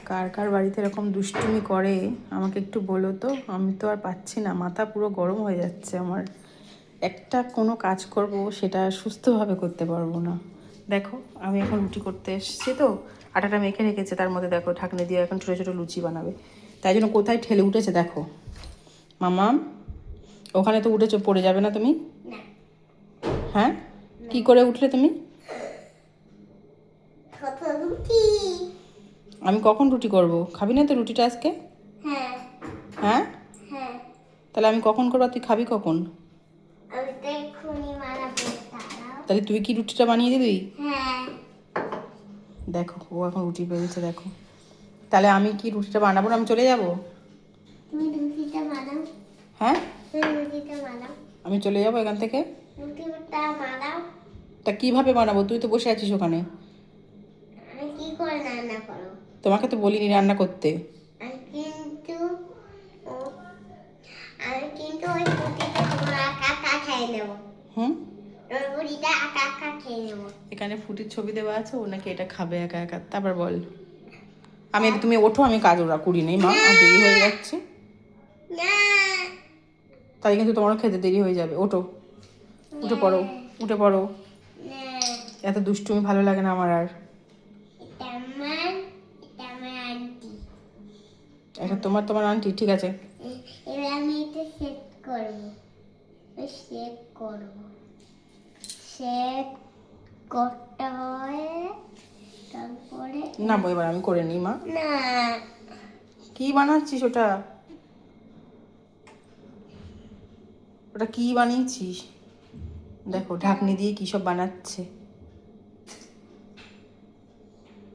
কার কার বাড়িতে এরকম দুষ্টুমি করে আমাকে একটু বলো তো। আমি তো আর পাচ্ছি না, মাথা পুরো গরম হয়ে যাচ্ছে আমার। একটা কোনো কাজ করব সেটা সুস্থভাবে করতে পারবো না। দেখো আমি এখন রুটি করতে এসেছি, তো আটাটা মেখে রেখেছে, তার মধ্যে দেখো ঢাকনি দিয়ে এখন ছোটো ছোটো লুচি বানাবে। তাই জন্য কোথায় ঠেলে উঠেছে দেখো। মামা ওখানে তো উঠেছো, পড়ে যাবে না তুমি? হ্যাঁ, কি করে উঠলে তুমি? আমি কখন রুটি করব? খাবি না তো রুটিটা আজকে? হ্যাঁ, তাহলে আমি কখন করবো, তুই খাবি কখন? তাহলে তুই কি রুটিটা বানিয়ে দিবি? দেখো ও এখন রুটি বেরিয়েছে দেখো। তাহলে আমি কি রুটিটা বানাবো না, আমি চলে যাবো? হ্যাঁ, আমি চলে যাবো এখান থেকে। তা কিভাবে বানাবো? তুই তো বসে আছিস ওখানে। তোমাকে তো বলিনি রান্না করতে। হুম, এখানে ফুটির ছবি দেওয়া আছে, ও নাকি এটা খাবে একা একা। তারপর বল, তুমি ওঠো, আমি কাজ ওরা করি নেই মা, আর দেরি হয়ে যাচ্ছে। তাই কিন্তু তোমারও খেতে দেরি হয়ে যাবে। ওঠো, উঠে পড়ো, উঠে পড়ো। এত দুষ্টুমি ভালো লাগে না আমার আর। এটা তোমার আন্টি, ঠিক আছে। এবার আমি এটা সেট করব, সেট করতে হয়। তারপরে না এবার আমি করে নিই মা। না, কি বানাচ্ছিস ওটা? ওটা কি বানিয়েছিস? দেখো ঢাকনি দিয়ে কি সব বানাচ্ছে।